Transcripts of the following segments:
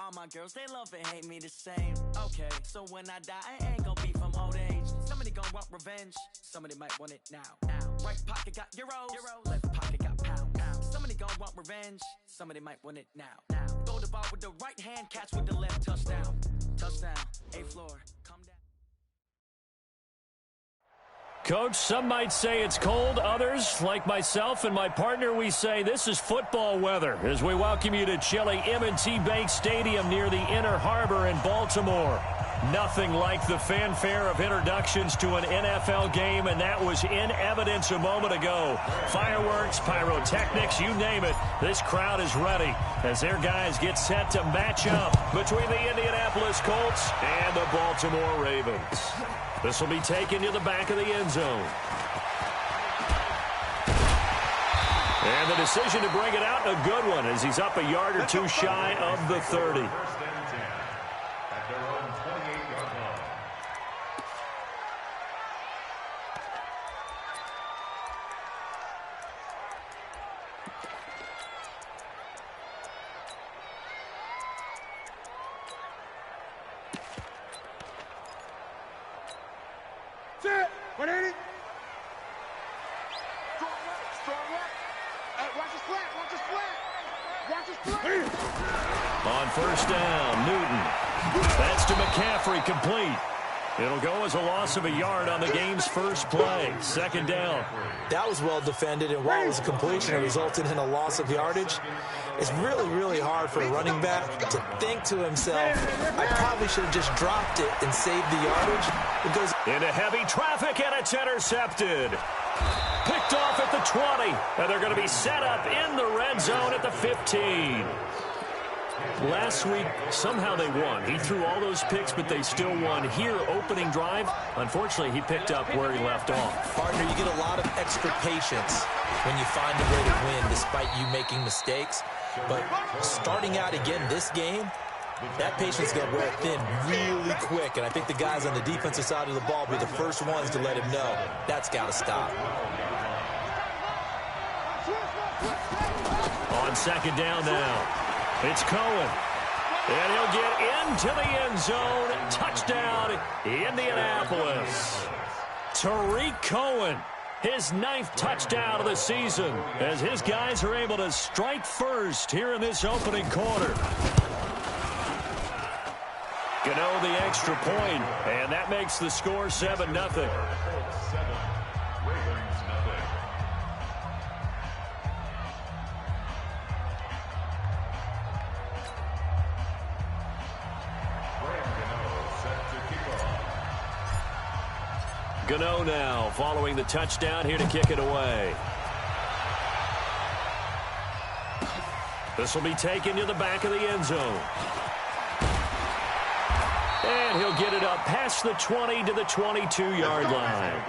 All my girls, they love and hate me the same. Okay, so when I die, I ain't gonna be from old age. Somebody gonna want revenge, somebody might want it now. Right pocket got euros, left pocket got pounds. Somebody gonna want revenge, somebody might want it now. Throw the ball with the right hand, catch with the left, touchdown. Touchdown, A-floor, come down. Coach, some might say it's cold. Others, like myself and my partner, we say this is football weather as we welcome you to chilly M&T Bank Stadium near the Inner Harbor in Baltimore. Nothing like the fanfare of introductions to an NFL game, and that was in evidence a moment ago. Fireworks, pyrotechnics, you name it. This crowd is ready as their guys get set to match up between the Indianapolis Colts and the Baltimore Ravens. This will be taken to the back of the end zone. And the decision to bring it out, a good one, as he's up a yard or two shy of the 30. On first down, Newton. That's to McCaffrey, complete. It'll go as a loss of a yard on the game's first play. Second down. That was well defended, and while it was a completion, it resulted in a loss of yardage. It's really, really hard for a running back to think to himself, I probably should have just dropped it and saved the yardage. It goes into heavy traffic, and it's intercepted. Picked off at the 20, and they're going to be set up in the red zone at the 15. Last week, somehow they won. He threw all those picks, but they still won. Here, opening drive, unfortunately, he picked up where he left off. Partner, you get a lot of extra patience when you find a way to win despite you making mistakes. But starting out again this game, that patience got wear thin really quick, and I think the guys on the defensive side of the ball will be the first ones to let him know that's got to stop. On second down now. It's Cohen, and he'll get into the end zone. Touchdown, Indianapolis. Tariq Cohen, his 9th touchdown of the season, as his guys are able to strike first here in this opening quarter. Gano the extra point, and that makes the score 7-0. Gano now following the touchdown here to kick it away. This will be taken to the back of the end zone. And he'll get it up past the 20 to the 22-yard line.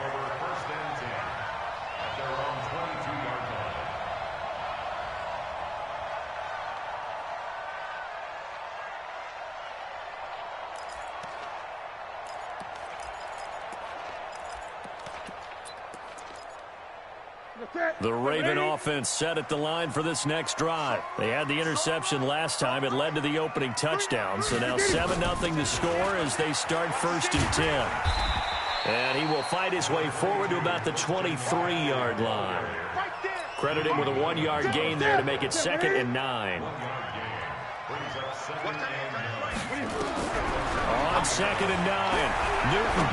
The Raven offense set at the line for this next drive. They had the interception last time. It led to the opening touchdown. So now 7-0 to score as they start 1st and 10. And he will fight his way forward to about the 23-yard line. Credit him with a 1-yard gain there to make it 2nd and 9. On 2nd and 9, Newton.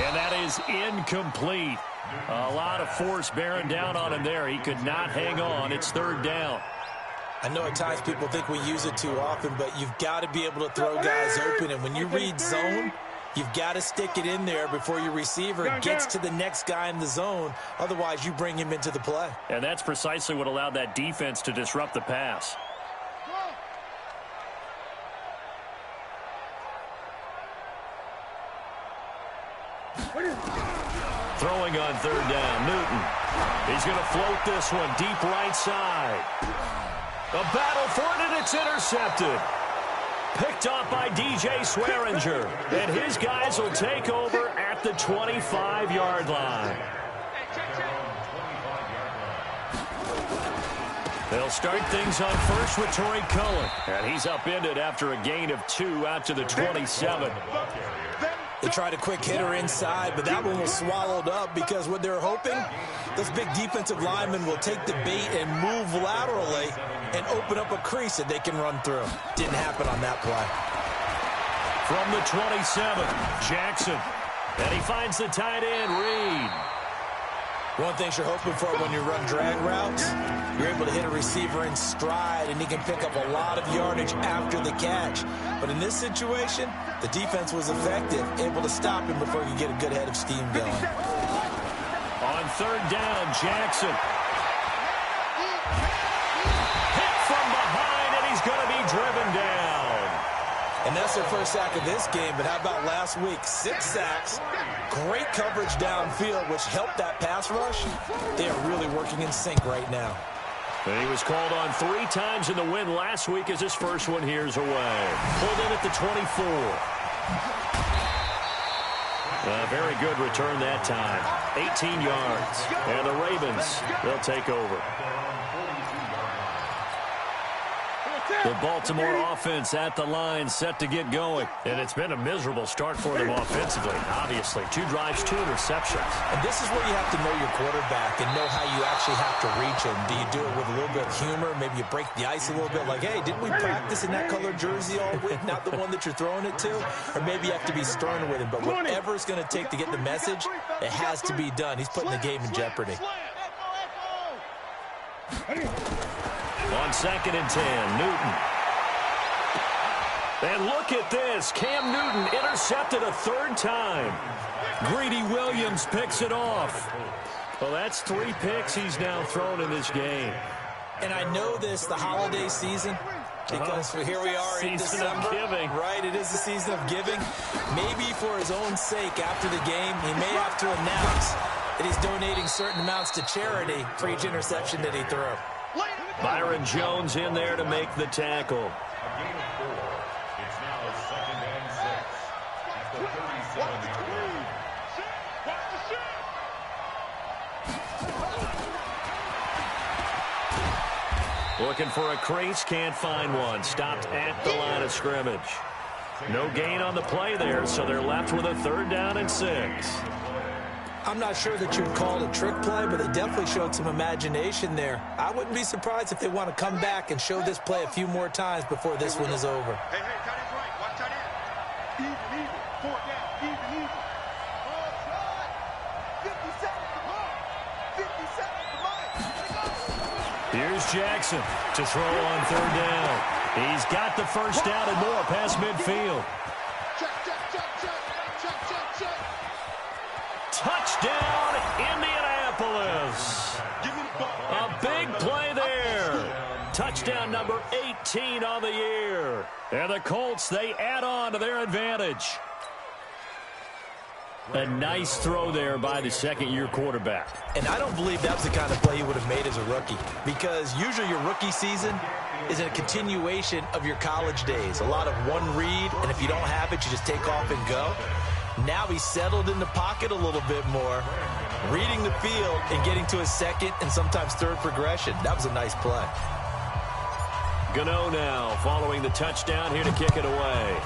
And that is incomplete. A lot of force bearing down on him there. He could not hang on. It's 3rd down. I know at times people think we use it too often, but you've got to be able to throw guys open. And when you read zone, you've got to stick it in there before your receiver gets to the next guy in the zone. Otherwise, you bring him into the play. And that's precisely what allowed that defense to disrupt the pass. Throwing on 3rd down, Newton. He's going to float this one deep right side. A battle for it, and it's intercepted. Picked off by DJ Swearinger. And his guys will take over at the 25-yard line. They'll start things on first with Torrey Cullen. And he's upended after a gain of 2 out to the 27. They tried a quick hitter inside, but that one was swallowed up because what they're hoping, those big defensive linemen will take the bait and move laterally and open up a crease that they can run through. Didn't happen on that play. From the 27, Jackson. And he finds the tight end, Reed. One thing you're hoping for when you run drag routes, you're able to hit a receiver in stride, and he can pick up a lot of yardage after the catch. But in this situation, the defense was effective, able to stop him before he could get a good head of steam going. On third down, Jackson. Hit from behind, and he's going to be driven down. And that's their first sack of this game, but how about last week? 6 sacks, great coverage downfield, which helped that pass rush. They are really working in sync right now. And he was called on 3 times in the win last week as his first one here's away. Pulled in at the 24. A very good return that time. 18 yards. And the Ravens, they'll take over. The Baltimore offense at the line, set to get going. And it's been a miserable start for them offensively, obviously. 2 drives, 2 interceptions. And this is where you have to know your quarterback and know how you actually have to reach him. Do you do it with a little bit of humor? Maybe you break the ice a little bit, like, hey, didn't we practice in that colored jersey all week, not the one that you're throwing it to? Or maybe you have to be stern with him. But whatever it's going to take to get the message, it has to be done. He's putting the game in jeopardy. On 2nd and 10, Newton. And look at this. Cam Newton intercepted a 3rd time. Greedy Williams picks it off. Well, that's 3 picks he's now thrown in this game. And I know this, the holiday season, because here we are in December. Giving. Right, it is the season of giving. Maybe for his own sake after the game, he may have to announce that he's donating certain amounts to charity for each interception that he threw. Byron Jones in there to make the tackle. It's now 2nd and 6 at the 37. Looking for a crease, can't find one. Stopped at the line of scrimmage. No gain on the play there, so they're left with a 3rd down and 6. I'm not sure that you'd call it a trick play, but they definitely showed some imagination there. I wouldn't be surprised if they want to come back and show this play a few more times before this one is over. Hey, tight end's right. Watch tight end. Even. 4th down. Even. 50 seconds. Come on. 50 seconds. Come on. Here's Jackson to throw on 3rd down. He's got the first down and more past midfield. Check. Touchdown, Indianapolis. A big play there. Touchdown number 18 on the year. And the Colts, they add on to their advantage. A nice throw there by the 2nd-year quarterback. And I don't believe that was the kind of play he would have made as a rookie, because usually your rookie season is a continuation of your college days. A lot of one read, and if you don't have it, you just take off and go. Now he's settled in the pocket a little bit more, reading the field and getting to his 2nd and sometimes 3rd progression. That was a nice play. Gano now following the touchdown here to kick it away.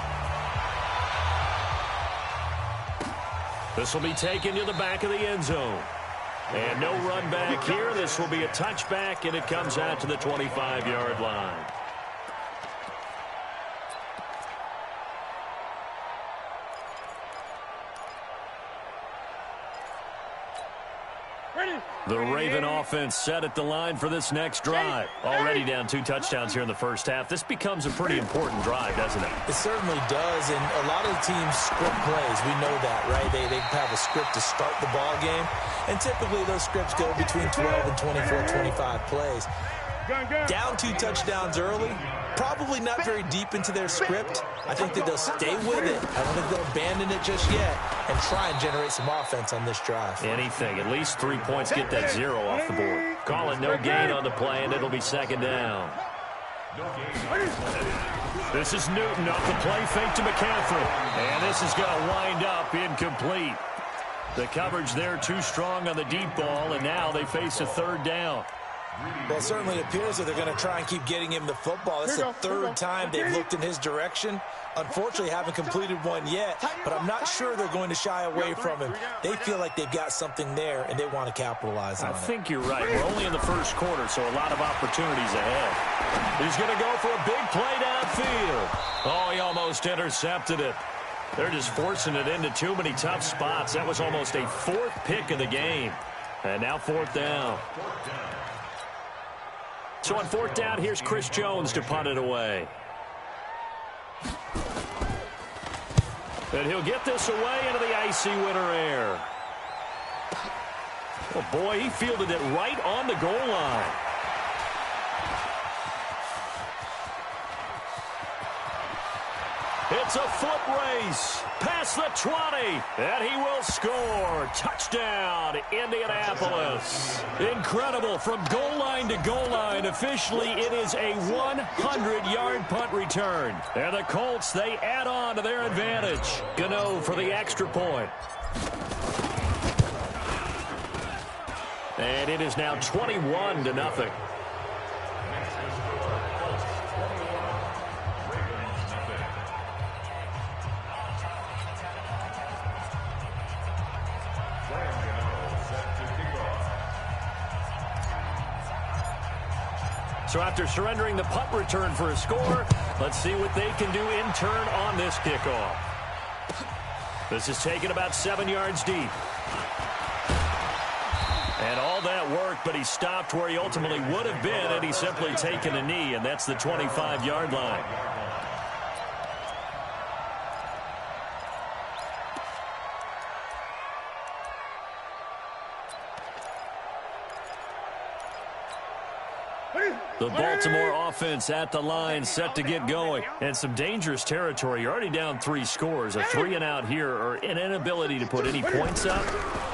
This will be taken to the back of the end zone. And no run back here. This will be a touchback, and it comes out to the 25-yard line. The Raven offense set at the line for this next drive. Already down 2 touchdowns here in the first half. This becomes a pretty important drive, doesn't it? It certainly does, and a lot of the teams script plays. We know that, right? They have a script to start the ball game, and typically those scripts go between 12 and 24, 25 plays. Down 2 touchdowns early, probably not very deep into their script. I think that they'll stay with it. I don't think they'll abandon it just yet and try and generate some offense on this drive. Anything. At least 3 points. Get that 0 off the board. Call it no gain on the play, and it'll be 2nd down. This is Newton off the play fake to McCaffrey. And this is going to wind up incomplete. The coverage there too strong on the deep ball, and now they face a 3rd down. Well, it certainly appears that they're going to try and keep getting him the football. It's the third time they've looked in his direction. Unfortunately, haven't completed one yet, but I'm not sure they're going to shy away from him. They feel like they've got something there, and they want to capitalize on it. I think you're right. We're only in the first quarter, so a lot of opportunities ahead. He's going to go for a big play downfield. Oh, he almost intercepted it. They're just forcing it into too many tough spots. That was almost a fourth pick of the game. And now fourth down. So on fourth down, here's Chris Jones to punt it away. And he'll get this away into the icy winter air. Oh, boy, he fielded it right on the goal line. It's a foot race past the 20, and he will score. Touchdown, Indianapolis. Incredible, from goal line to goal line. Officially, it is a 100-yard punt return. And the Colts, they add on to their advantage. Gano for the extra point. And it is now 21-0. So after surrendering the punt return for a score, let's see what they can do in turn on this kickoff. This is taken about 7 yards deep. And all that work, but he stopped where he ultimately would have been had he simply taken a knee, and that's the 25-yard line. The Baltimore offense at the line, set to get going. And some dangerous territory. You're already down 3 scores. A 3-and-out here, or an inability to put any points up.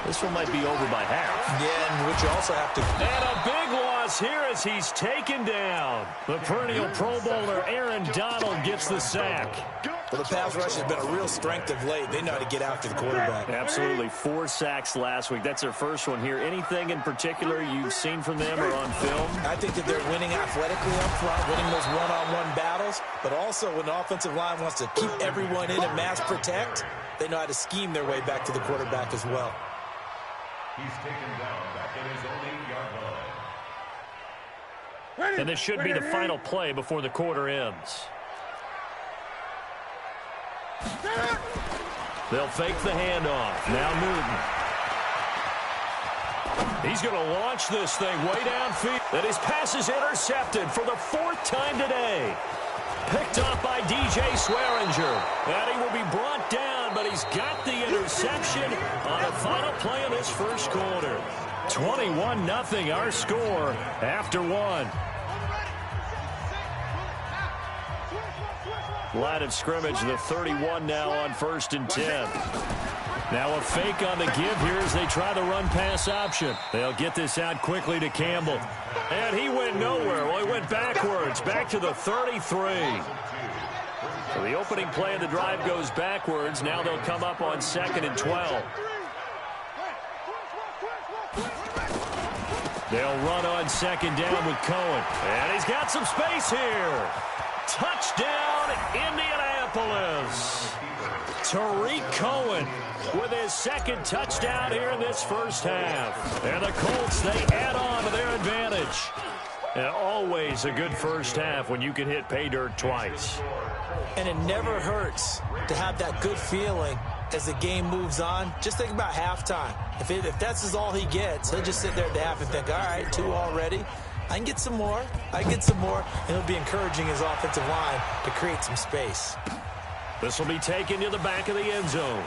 This one might be over by half. Yeah, and which you also have to... And a big loss here as he's taken down. The perennial Pro Bowler Aaron Donald gets the sack. Well, the pass rush has been a real strength of late. They know how to get after the quarterback. Absolutely. 4 sacks last week. That's their first one here. Anything in particular you've seen from them or on film? I think that they're winning athletically up front, winning those one-on-one battles, but also when the offensive line wants to keep everyone in and mass protect, they know how to scheme their way back to the quarterback as well. He's taken down back in his own 8-yard line. And this should be the final play before the quarter ends. They'll fake the handoff. Now Newton. He's going to launch this thing way downfield. And his pass is intercepted for the 4th time today. Picked off by DJ Swearinger. And he will be brought down, but he's got the interception on the final play of this first quarter. 21-0 our score after 1. Line of scrimmage, the 31 now on 1st and 10. Now a fake on the give here as they try the run-pass option. They'll get this out quickly to Campbell. And he went nowhere. Well, he went backwards, back to the 33. So the opening play of the drive goes backwards. Now they'll come up on 2nd and 12. They'll run on 2nd down with Cohen. And he's got some space here. Touchdown, Indianapolis. Tariq Cohen with his 2nd touchdown here in this first half. And the Colts, they add on to their advantage. And always a good first half when you can hit pay dirt twice. And it never hurts to have that good feeling as the game moves on. Just think about halftime. If that's all he gets, he'll just sit there at the half and think, all right, 2 already. I can get some more. And he'll be encouraging his offensive line to create some space. This will be taken to the back of the end zone.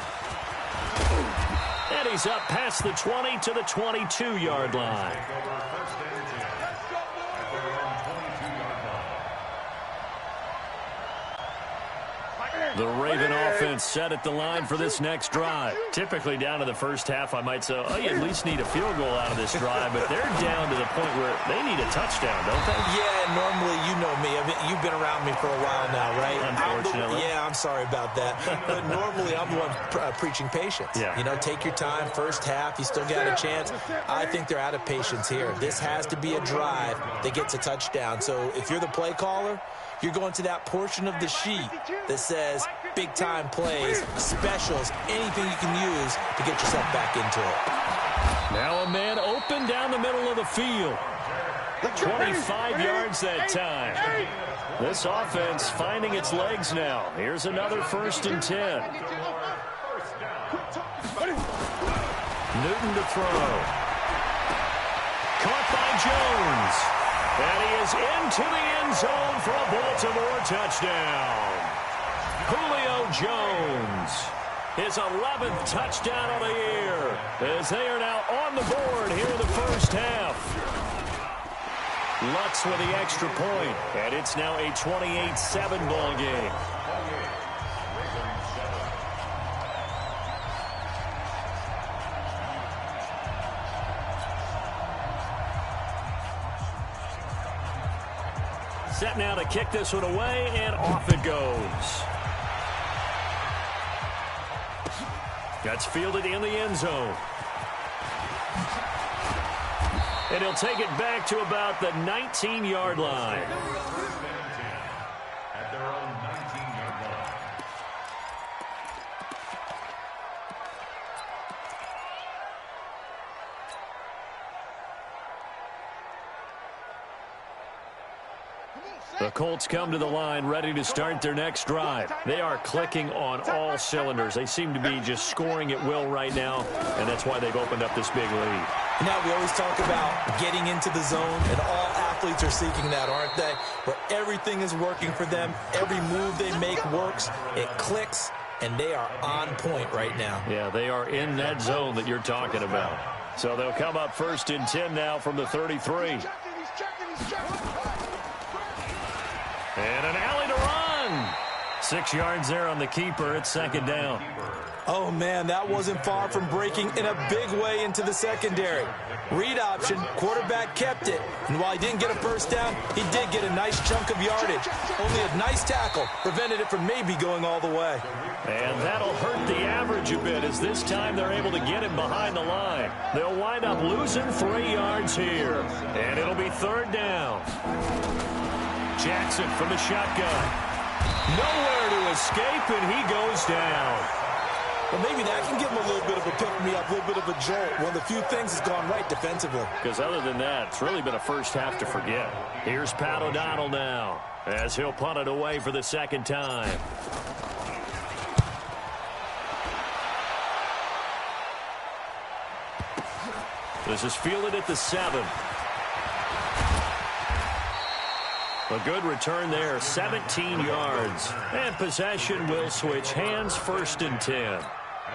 And he's up past the 20 to the 22-yard line. The Raven offense set at the line for this next drive. Typically down to the first half, I might say, oh, you at least need a field goal out of this drive, but they're down to the point where they need a touchdown, don't they? Yeah, normally, you know me. You've been around me for a while now, right? Unfortunately. I'm sorry about that. But normally, I'm the one preaching patience. Yeah. You know, take your time. First half, you still got a chance. I think they're out of patience here. This has to be a drive that gets a touchdown. So if you're the play caller, you're going to that portion of the sheet that says big-time plays, specials, anything you can use to get yourself back into it. Now a man open down the middle of the field. 25 yards that time. This offense finding its legs now. Here's another 1st and 10. Newton to throw. Caught by Jones. And he is into the end zone for a Baltimore touchdown. Julio Jones, his 11th touchdown of the year, as they are now on the board here in the first half. Lutz with the extra point, and it's now a 28-7 ball game. Set now to kick this one away, and off it goes. That's fielded in the end zone. And he'll take it back to about the 19-yard line. At their own 19-yard line. The Colts come to the line ready to start their next drive. They are clicking on all cylinders. They seem to be just scoring at will right now, and that's why they've opened up this big lead. Now, we always talk about getting into the zone, and all athletes are seeking that, aren't they? Where everything is working for them, every move they make works, it clicks, and they are on point right now. Yeah, they are in that zone that you're talking about. So they'll come up 1st and 10 now from the 33. And an alley to run. 6 yards there on the keeper. It's 2nd down. Oh, man, that wasn't far from breaking in a big way into the secondary. Read option, quarterback kept it. And while he didn't get a first down, he did get a nice chunk of yardage. Only a nice tackle prevented it from maybe going all the way. And that'll hurt the average a bit, as this time they're able to get him behind the line. They'll wind up losing 3 yards here. And it'll be 3rd down. Jackson from the shotgun. Nowhere to escape, and he goes down. Well, maybe that can give him a little bit of a pick-me-up, a little bit of a jolt. One of the few things that's gone right defensively. Because other than that, it's really been a first half to forget. Here's Pat O'Donnell now, as he'll punt it away for the 2nd time. This is fielded at the 7. A good return there, 17 yards. And possession will switch hands, 1st and 10. At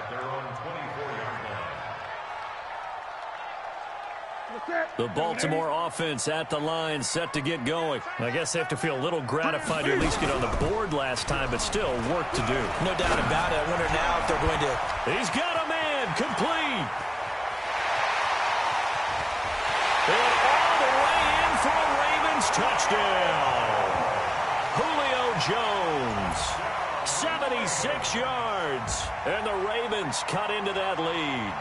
their own 24-yard line. The Baltimore offense at the line, set to get going. I guess they have to feel a little gratified to at least get on the board last time, but still work to do. No doubt about it. I wonder now if they're going to... He's got a man, complete. And all the way in for a Ravens touchdown. Julio Jones, 76 yards, and the Ravens cut into that lead.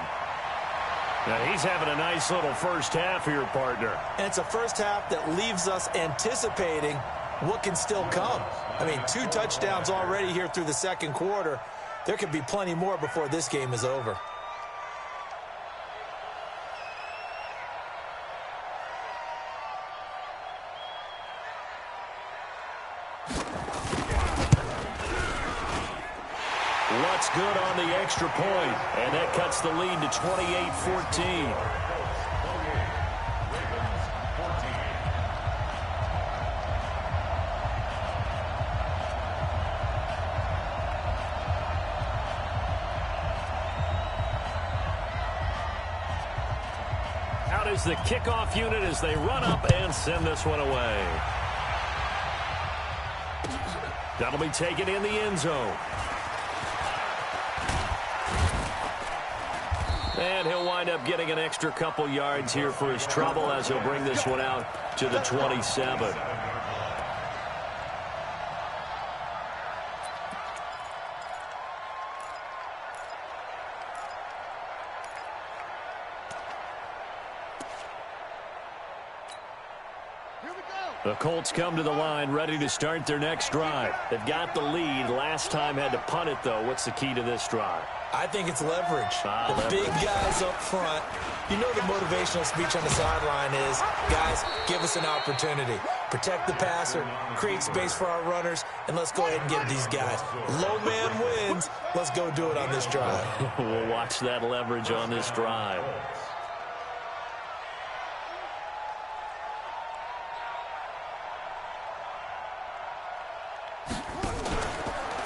Now, he's having a nice little first half here, partner. And it's a first half that leaves us anticipating what can still come. I mean, 2 touchdowns already here through the 2nd quarter. There could be plenty more before this game is over. Lutz good on the extra point, and that cuts the lead to 28-14. Out is the kickoff unit as they run up and send this one away. That'll be taken in the end zone. And he'll wind up getting an extra couple yards here for his trouble as he'll bring this one out to the 27. The Colts come to the line ready to start their next drive. They've got the lead. Last time had to punt it, though. What's the key to this drive? I think it's leverage. The big guys up front. You know the motivational speech on the sideline is, guys, give us an opportunity. Protect the passer, create space for our runners, and let's go ahead and get these guys. Low man wins. Let's go do it on this drive. We'll watch that leverage on this drive.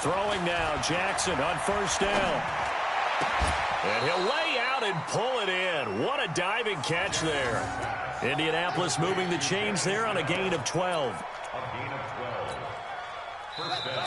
Throwing now, Jackson on first down. And he'll lay out and pull it in. What a diving catch there. Indianapolis moving the chains there on a gain of 12.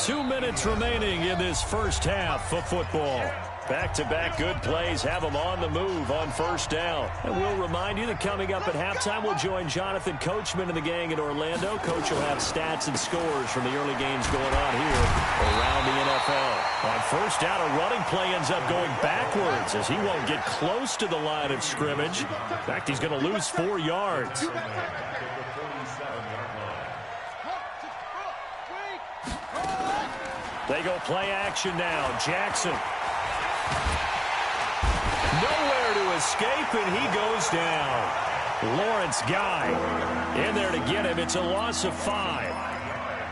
2 minutes remaining in this first half of football. Back-to-back good plays have them on the move on first down. And we'll remind you that coming up at halftime, we'll join Jonathan Coachman and the gang in Orlando. Coach will have stats and scores from the early games going on here around the NFL. On first down, a running play ends up going backwards as he won't get close to the line of scrimmage. In fact, he's going to lose 4 yards. They go play action now. Jackson. Nowhere to escape, and he goes down. Lawrence Guy in there to get him. It's a loss of 5.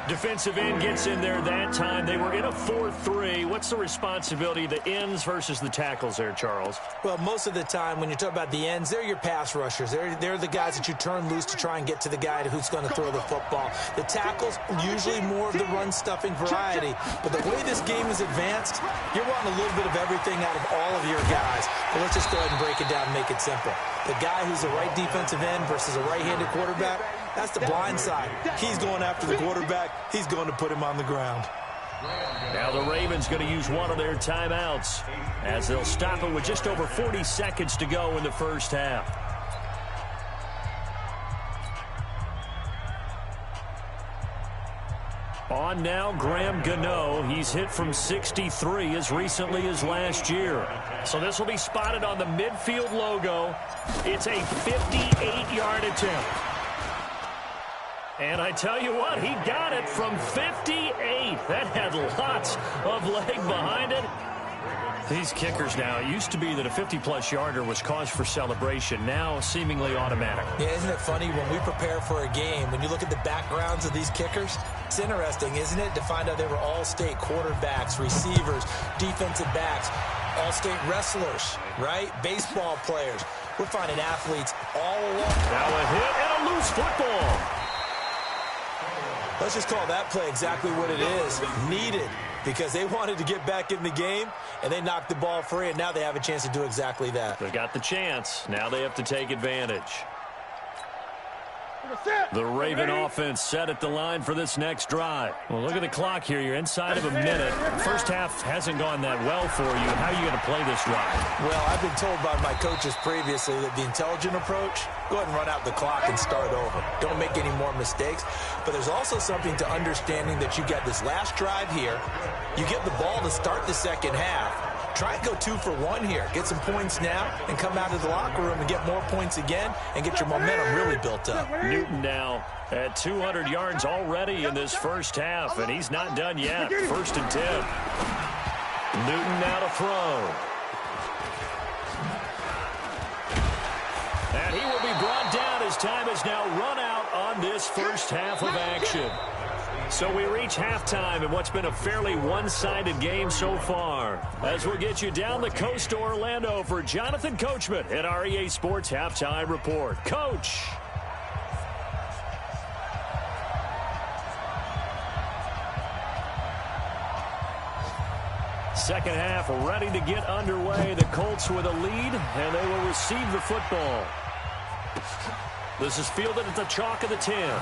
Defensive end gets in there that time. They were in a 4-3. What's the responsibility of the ends versus the tackles there, Charles? Well, most of the time when you talk about the ends, they're your pass rushers. They're the guys that you turn loose to try and get to the guy who's going to throw the football. The tackles, usually more of the run-stuffing variety. But the way this game is advanced, you're wanting a little bit of everything out of all of your guys. But let's just go ahead and break it down and make it simple. The guy who's a right defensive end versus a right-handed quarterback, that's the blind side. He's going after the quarterback. He's going to put him on the ground. Now the Ravens going to use one of their timeouts as they'll stop it with just over 40 seconds to go in the first half. On now, Graham Gano. He's hit from 63 as recently as last year. So this will be spotted on the midfield logo. It's a 58-yard attempt. And I tell you what, he got it from 58. That had lots of leg behind it. These kickers now, it used to be that a 50-plus yarder was cause for celebration. Now seemingly automatic. Yeah, isn't it funny when we prepare for a game, when you look at the backgrounds of these kickers, it's interesting, isn't it, to find out they were all-state quarterbacks, receivers, defensive backs, all-state wrestlers, right? Baseball players. We're finding athletes all along. Now a hit and a loose football. Let's just call that play exactly what it is, needed, because they wanted to get back in the game, and they knocked the ball free, and now they have a chance to do exactly that. They got the chance. Now they have to take advantage. The Raven offense set at the line for this next drive. Well, look at the clock here. You're inside of a minute. First half hasn't gone that well for you. How are you going to play this drive? Well, I've been told by my coaches previously that the intelligent approach, go ahead and run out the clock and start over. Don't make any more mistakes. But there's also something to understanding that you get this last drive here. You get the ball to start the second half. Try and go 2 for 1 here. Get some points now and come out of the locker room and get more points again and get your momentum really built up. Newton now at 200 yards already in this first half, and he's not done yet. 1st and 10. Newton now to throw. And he will be brought down as time has now run out on this first half of action. So we reach halftime in what's been a fairly one-sided game so far. As we'll get you down the coast to Orlando for Jonathan Coachman at our EA Sports Halftime Report. Coach. Second half ready to get underway. The Colts with a lead, and they will receive the football. This is fielded at the chalk of the 10.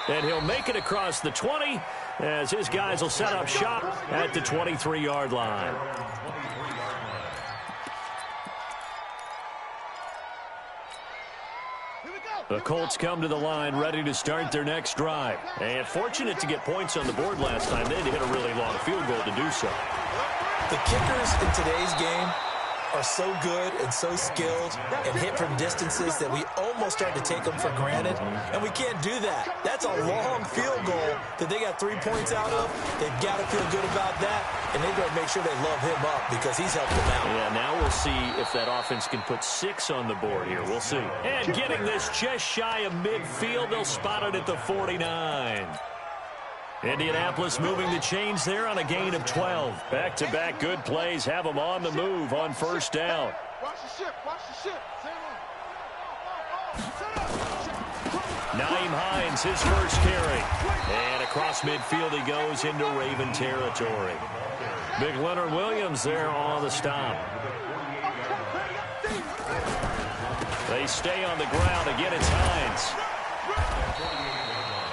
And he'll make it across the 20 as his guys will set up shop at the 23-yard line. The Colts come to the line ready to start their next drive. And fortunate to get points on the board last time. They had to hit a really long field goal to do so. The kickers in today's game are so good and so skilled and hit from distances that we almost start to take them for granted, and we can't do that. That's a long field goal that they got 3 points out of. They've got to feel good about that, and they've got to make sure they love him up because he's helped them out. Yeah, now we'll see if that offense can put 6 on the board here. We'll see. And getting this just shy of midfield, they'll spot it at the 49. Indianapolis moving the chains there on a gain of 12. Back-to-back good plays have them on the move on first down. Watch the ship. Watch the ship. Naeem Hines, his first carry. And across midfield he goes into Raven territory. Big Leonard Williams there on the stop. They stay on the ground. Again, it's Hines.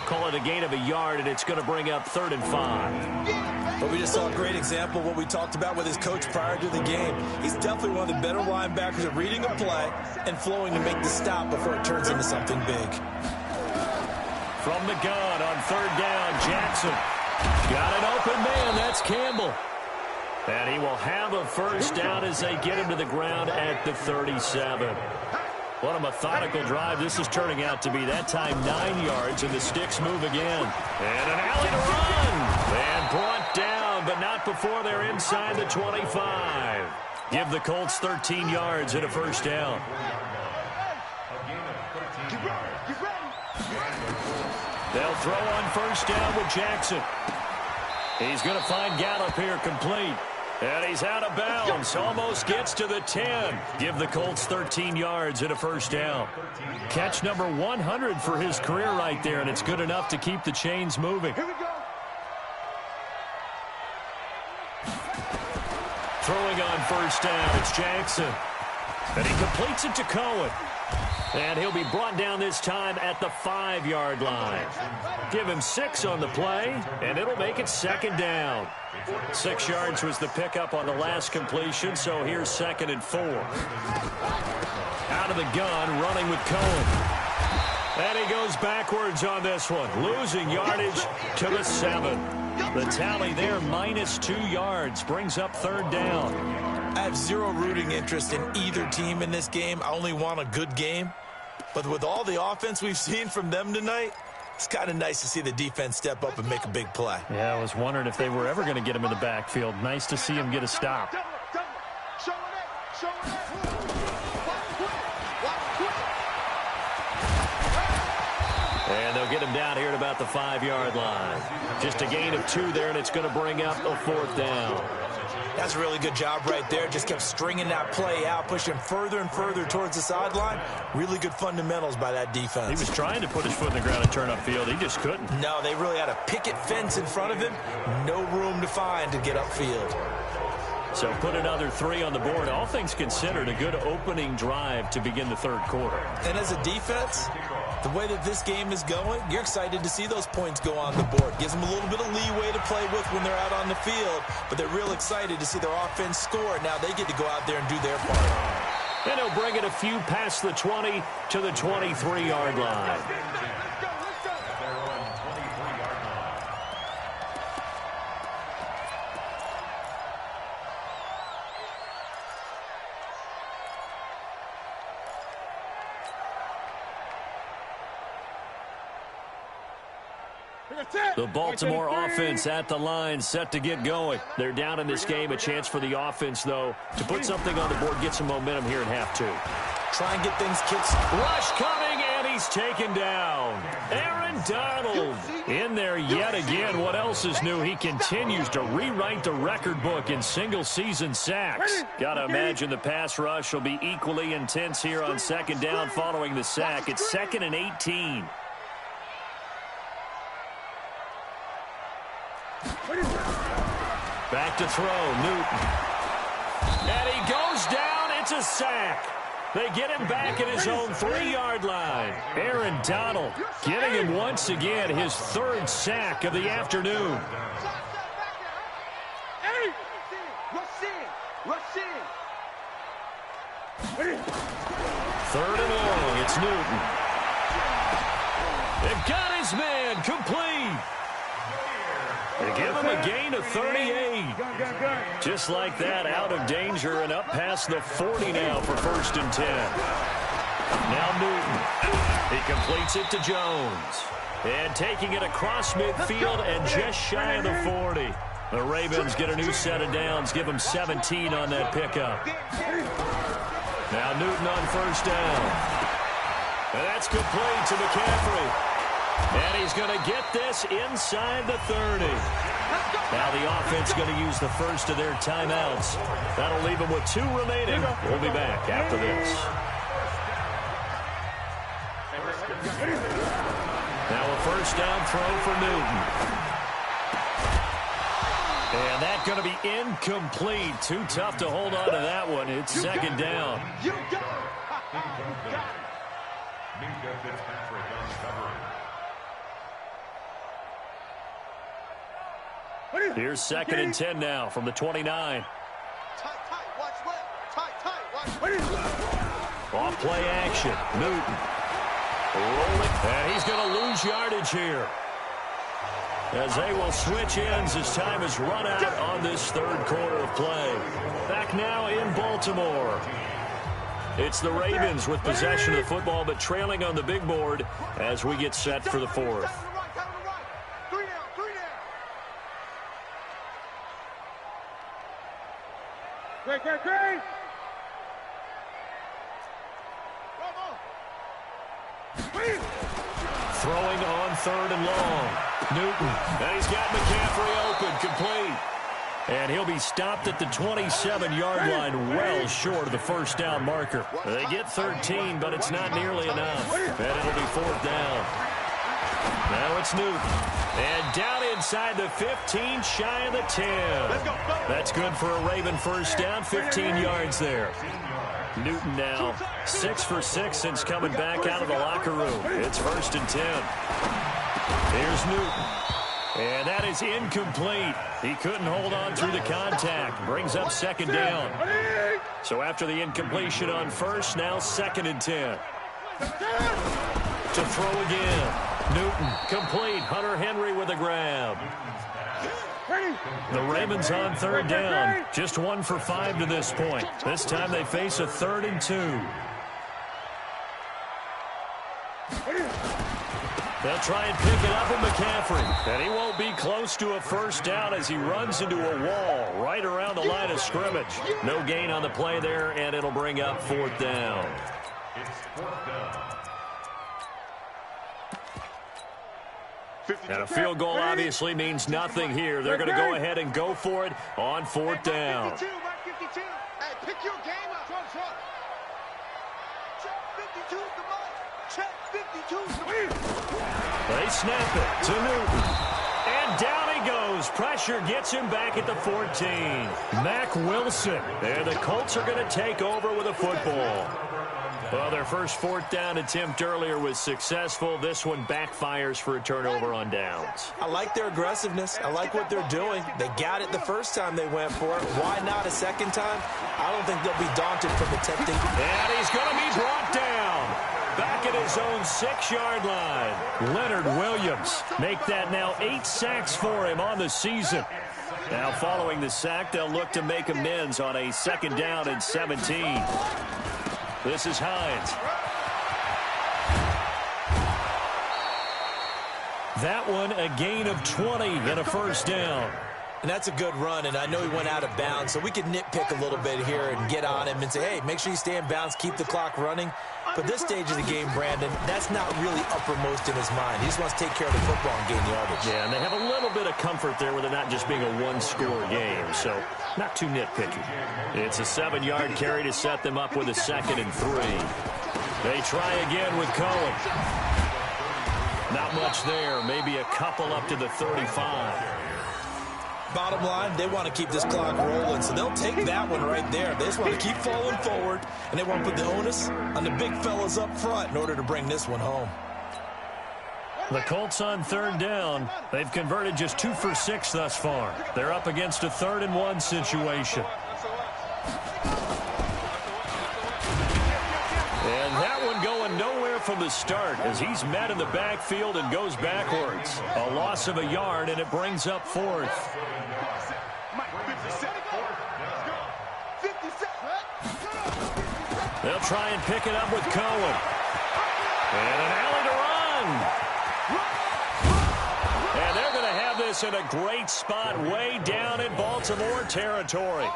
Call it a gain of a yard, and it's going to bring up 3rd and 5. But we just saw a great example of what we talked about with his coach prior to the game. He's definitely one of the better linebackers at reading a play and flowing to make the stop before it turns into something big. From the gun on 3rd down, Jackson. Got an open man. That's Campbell. And he will have a first down as they get him to the ground at the 37. What a methodical drive this is turning out to be. That time 9 yards, and the sticks move again. And an alley to run. And brought down, but not before they're inside the 25. Give the Colts 13 yards and a first down. They'll throw on first down with Jackson. He's going to find Gallup here complete. And he's out of bounds. Almost gets to the 10. Give the Colts 13 yards and a first down. Catch number 100 for his career right there, and it's good enough to keep the chains moving. Here we go. Throwing on first down, it's Jackson. And he completes it to Cohen. And he'll be brought down this time at the 5-yard line. Give him 6 on the play, and it'll make it 2nd down. 6 yards was the pickup on the last completion, so here's 2nd and 4. Out of the gun, running with Cohen. And he goes backwards on this one, losing yardage to the 7. The tally there, -2 yards, brings up 3rd down. I have zero rooting interest in either team in this game. I only want a good game. But with all the offense we've seen from them tonight, it's kind of nice to see the defense step up and make a big play. Yeah, I was wondering if they were ever going to get him in the backfield. Nice to see him get a stop. And they'll get him down here at about the 5-yard line. Just a gain of 2 there, and it's going to bring up a 4th down. That's a really good job right there. Just kept stringing that play out, pushing further and further towards the sideline. Really good fundamentals by that defense. He was trying to put his foot in the ground and turn upfield. He just couldn't. No, they really had a picket fence in front of him. No room to find to get upfield. So put another 3 on the board. All things considered, a good opening drive to begin the 3rd quarter. And as a defense, the way that this game is going, you're excited to see those points go on the board. Gives them a little bit of leeway to play with when they're out on the field, but they're real excited to see their offense score. Now they get to go out there and do their part. And he'll bring it a few past the 20 to the 23-yard line. The Baltimore offense at the line, set to get going. They're down in this game. A chance for the offense, though, to put something on the board, get some momentum here in half 2. Try and get things kicked. Rush coming, and he's taken down. Aaron Donald in there yet again. What else is new? He continues to rewrite the record book in single-season sacks. Got to imagine the pass rush will be equally intense here on 2nd down following the sack. It's 2nd and 18. Back to throw, Newton. And he goes down. It's a sack. They get him back at his own 3-yard line. Aaron Donald getting him once again his 3rd sack of the afternoon. Third and long, it's Newton. They've got his man complete. They give him a gain of 38. Just like that, out of danger and up past the 40 now for 1st and 10. Now Newton. He completes it to Jones. And taking it across midfield and just shy of the 40. The Ravens get a new set of downs, give them 17 on that pickup. Now Newton on 1st down. And that's complete to McCaffrey. And he's going to get this inside the 30. Now the offense going to use the first of their timeouts. That'll leave them with 2 remaining. We'll be back after this. Now a 1st down throw for Newton. And that's going to be incomplete. Too tough to hold on to that one. It's 2nd down. Here's 2nd and 10 now from the 29. Off play action. Newton. Rolling. And he's going to lose yardage here, as they will switch ends as time is run out on this 3rd quarter of play. Back now in Baltimore. It's the Ravens with possession of the football, but trailing on the big board as we get set for the 4th. Great. Throwing on 3rd and long. Newton. And he's got McCaffrey open, complete. And he'll be stopped at the 27-yard line, well short of the 1st down marker. They get 13, but it's not nearly enough. And it'll be 4th down. Now it's Newton. And down inside the 15, shy of the 10. That's good for a Raven 1st down, 15 yards there. Newton now 6 for 6 since coming back out of the locker room. It's 1st and 10. Here's Newton. And that is incomplete. He couldn't hold on through the contact. Brings up 2nd down. So after the incompletion on 1st, now 2nd and 10. To throw again. Newton complete. Hunter Henry with a grab. The Ravens on 3rd down. Just 1 for 5 to this point. This time they face a 3rd and 2. They'll try and pick it up with McCaffrey. And he won't be close to a 1st down as he runs into a wall right around the line of scrimmage. No gain on the play there, and it'll bring up 4th down. And a field goal obviously means nothing here. They're going to go ahead and go for it on 4th down. Hey, pick your game up. Check 52 the ball. Check 52 the ball. They snap it to Newton. And down he goes. Pressure gets him back at the 14. Mack Wilson. And the Colts are going to take over with a football. Well, their first 4th down attempt earlier was successful. This one backfires for a turnover on downs. I like their aggressiveness. I like what they're doing. They got it the first time they went for it. Why not a 2nd time? I don't think they'll be daunted from attempting. And he's going to be brought down. Back at his own 6-yard line. Leonard Williams make that now 8 sacks for him on the season. Now following the sack, they'll look to make amends on a 2nd down and 17. This is Hines. That one a gain of 20 and a 1st down. And that's a good run, and I know he went out of bounds, so we could nitpick a little bit here and get on him and say, hey, make sure you stay in bounds, keep the clock running. But this stage of the game, Brandon, that's not really uppermost in his mind. He just wants to take care of the football and gain yardage. Yeah, and they have a little bit of comfort there with it not just being a 1-score game, so not too nitpicky. It's a 7-yard carry to set them up with a 2nd and 3. They try again with Cohen. Not much there, maybe a couple up to the 35. Bottom line, they want to keep this clock rolling, so they'll take that one right there. They just want to keep falling forward, and they want to put the onus on the big fellas up front in order to bring this one home. The Colts on third down. They've converted just 2 for 6 thus far. They're up against a 3rd-and-1 situation. And that one going nowhere from the start as he's met in the backfield and goes backwards. A loss of a yard, and it brings up 4th. They'll try and pick it up with Cohen. And an alley to run. And they're going to have this in a great spot way down in Baltimore territory.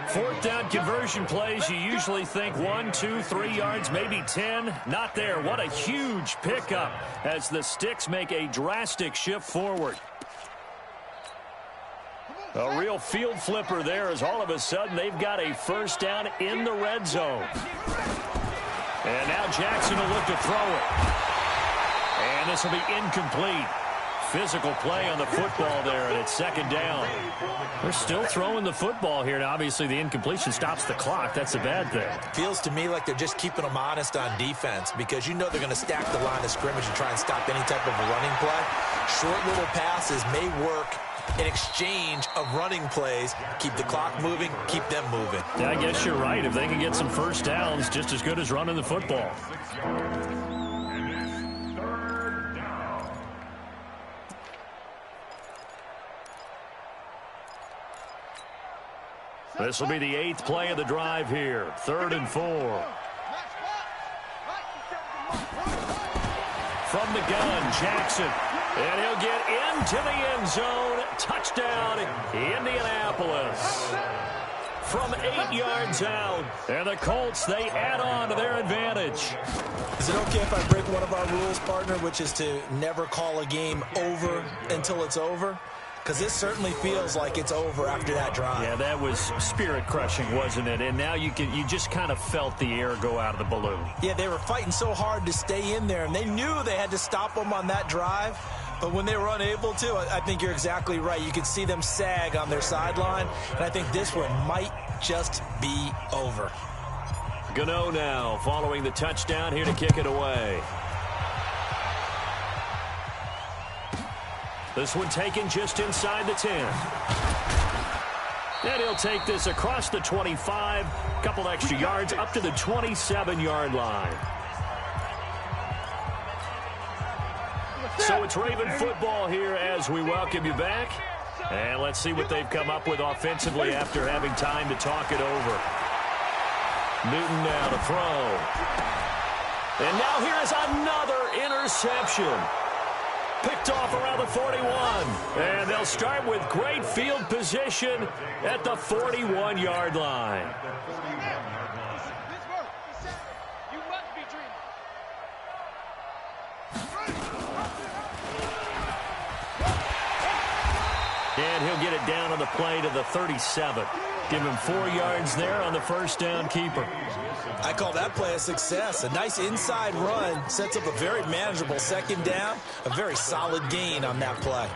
4th down conversion plays, you usually think 1, 2, 3 yards, maybe 10. Not there. What a huge pickup as the Sticks make a drastic shift forward. A real field flipper there as all of a sudden they've got a 1st down in the red zone. And now Jackson will look to throw it. And this will be incomplete. Physical play on the football there, and it's 2nd down. They're still throwing the football here, and obviously the incompletion stops the clock. That's a bad thing. Feels to me like they're just keeping them honest on defense because you know they're going to stack the line of scrimmage and try and stop any type of a running play. Short little passes may work in exchange of running plays. Keep the clock moving, keep them moving. Yeah, I guess you're right. If they can get some 1st downs, just as good as running the football. This will be the 8th play of the drive here. 3rd and 4. From the gun, Jackson. And he'll get into the end zone. Touchdown, Indianapolis. From 8 yards out. And the Colts, they add on to their advantage. Is it okay if I break one of our rules, partner, which is to never call a game over until it's over? Because this certainly feels like it's over after that drive. Yeah, that was spirit-crushing, wasn't it? And now you just kind of felt the air go out of the balloon. Yeah, they were fighting so hard to stay in there, and they knew they had to stop them on that drive. But when they were unable to, I think you're exactly right. You could see them sag on their sideline, and I think this one might just be over. Gano now following the touchdown here to kick it away. This one taken just inside the 10. And he'll take this across the 25. Couple extra yards up to the 27-yard line. So it's Raven football here as we welcome you back. And let's see what they've come up with offensively after having time to talk it over. Newton now to throw. And now here is another interception. Picked off around the 41. And they'll start with great field position at the 41-yard line. And he'll get it down on the play to the 37. Give him 4 yards there on the 1st down keeper. I call that play a success. A nice inside run sets up a very manageable 2nd down. A very solid gain on that play.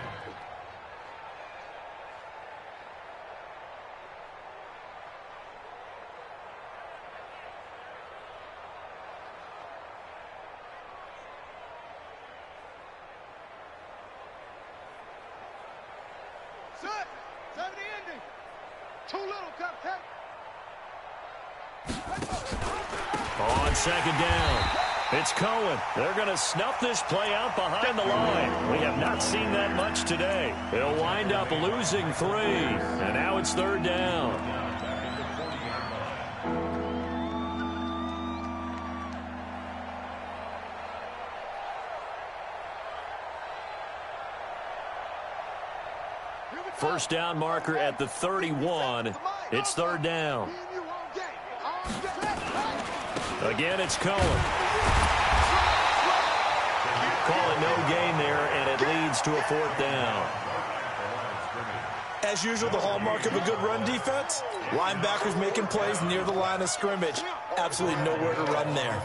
On 2nd down, it's Cohen. They're going to snuff this play out behind the line. We have not seen that much today. They'll wind up losing 3, and now it's 3rd down. First down marker at the 31. It's 3rd down. Again, it's Cohen. Call it no gain there, and it leads to a 4th down. As usual, the hallmark of a good run defense, linebackers making plays near the line of scrimmage. Absolutely nowhere to run there.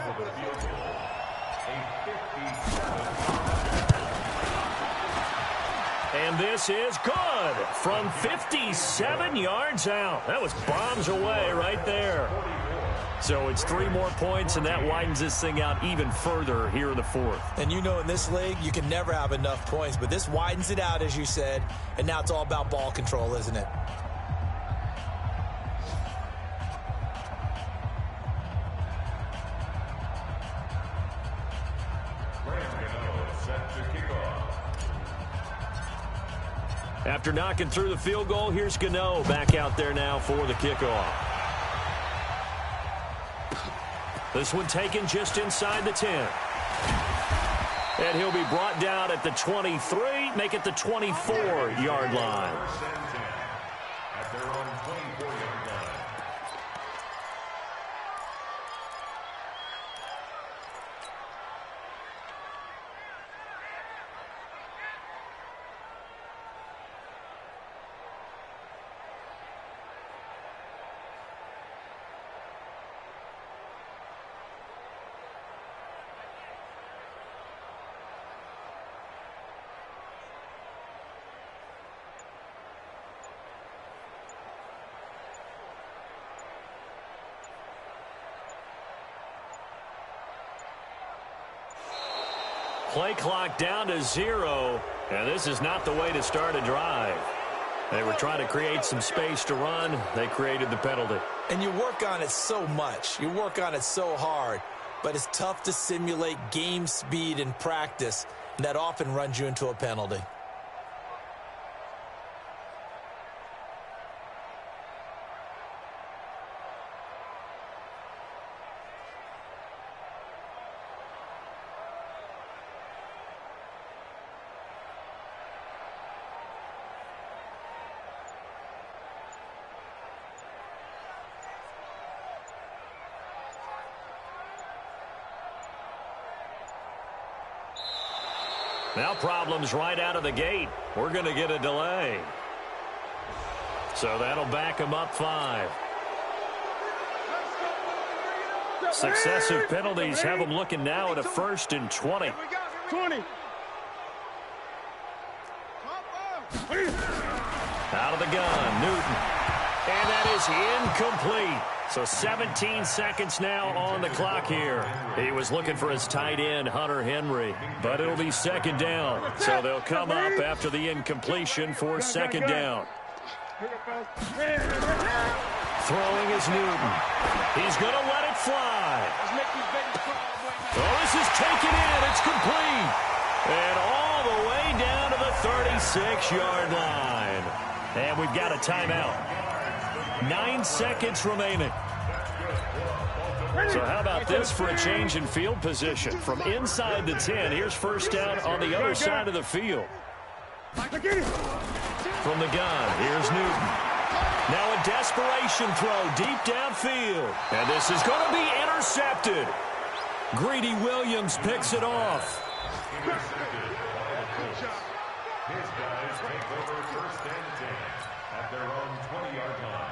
And this is good from 57 yards out. That was bombs away right there. So it's 3 more points, and that widens this thing out even further here in the fourth. And you know in this league, you can never have enough points, but this widens it out, as you said, and now it's all about ball control, isn't it? After knocking through the field goal, here's Gano back out there now for the kickoff. This one taken just inside the 10. And he'll be brought down at the 23, make it the 24-yard line. At their own 24-yard line. Play clock down to 0, and this is not the way to start a drive. They were trying to create some space to run. They created the penalty. And you work on it so much. You work on it so hard, but it's tough to simulate game speed in practice, and that often runs you into a penalty. Now problems right out of the gate. We're going to get a delay. So that'll back them up 5. Successive penalties have them looking now at a 1st and 20. 20. Out of the gun, Newton. And that is incomplete. So 17 seconds now on the clock here. He was looking for his tight end, Hunter Henry, but it'll be 2nd down. So they'll come up after the incompletion for 2nd down. Throwing is Newton. He's going to let it fly. Oh, this is taken in. It's complete. And all the way down to the 36-yard line. And we've got a timeout. 9 seconds remaining. So how about this for a change in field position? From inside the 10, here's 1st down on the other side of the field. From the gun, here's Newton. Now a desperation throw deep downfield. And this is going to be intercepted. Greedy Williams picks it off. His guys take over 1st and 10 at their own 20-yard line.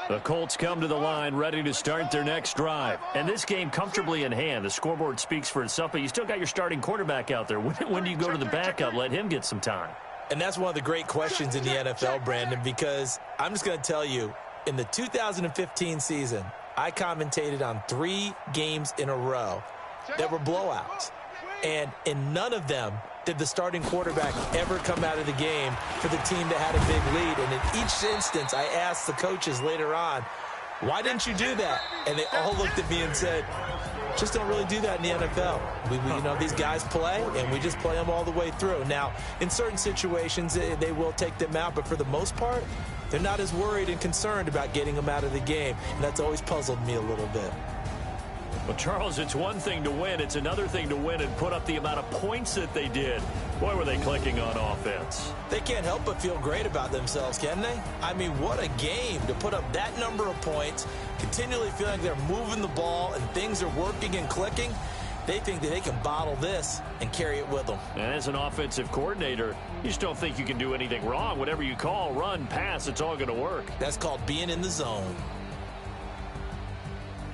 The Colts come to the line ready to start their next drive. And this game comfortably in hand. The scoreboard speaks for itself, but you still got your starting quarterback out there. When do you go to the backup? Let him get some time. And that's one of the great questions in the NFL, Brandon, because I'm just going to tell you, in the 2015 season, I commentated on 3 games in a row that were blowouts. And in none of them did the starting quarterback ever come out of the game for the team that had a big lead. And in each instance, I asked the coaches later on, why didn't you do that? And they all looked at me and said, just don't really do that in the NFL. You know, these guys play, and we just play them all the way through. Now, in certain situations, they will take them out, but for the most part, they're not as worried and concerned about getting them out of the game. And that's always puzzled me a little bit. Well, Charles, it's one thing to win. It's another thing to win and put up the amount of points that they did. Boy, were they clicking on offense. They can't help but feel great about themselves, can they? I mean, what a game to put up that number of points, continually feeling like they're moving the ball and things are working and clicking. They think that they can bottle this and carry it with them. And as an offensive coordinator, you just don't think you can do anything wrong. Whatever you call, run, pass, it's all going to work. That's called being in the zone.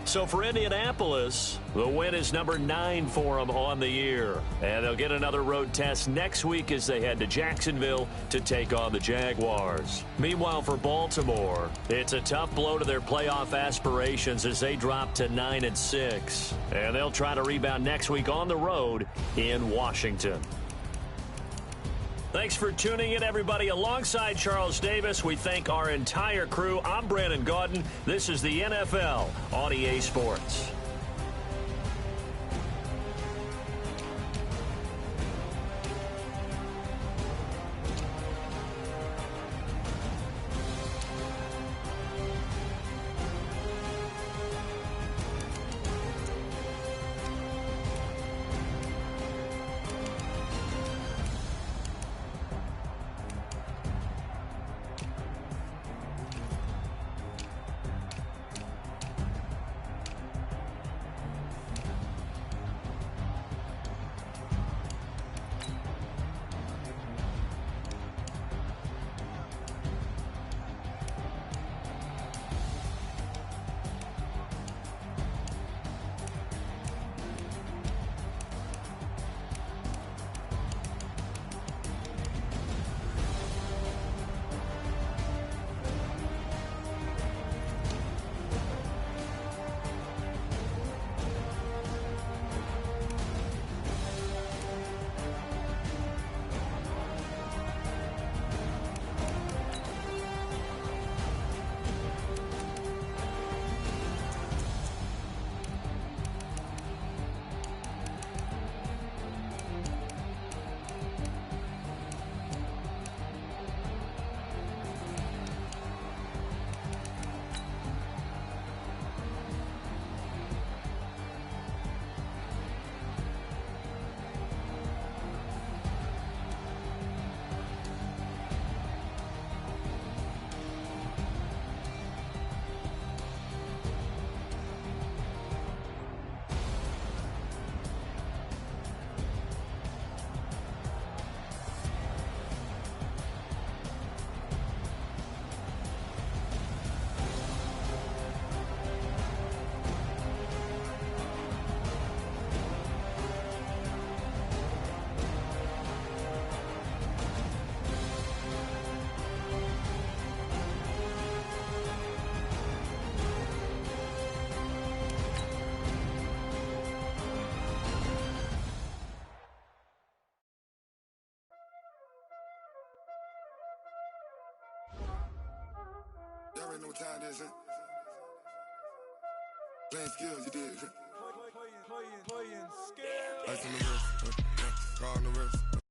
So for Indianapolis, the win is number 9 for them on the year. And they'll get another road test next week as they head to Jacksonville to take on the Jaguars. Meanwhile, for Baltimore, it's a tough blow to their playoff aspirations as they drop to 9-6. And they'll try to rebound next week on the road in Washington. Thanks for tuning in, everybody. Alongside Charles Davis, we thank our entire crew. I'm Brandon Gaudin. This is the NFL on EA Sports. Y'all already know what time it is, huh? Playing skills, you did. Playing skills. Ice on the wrist, car on the wrist.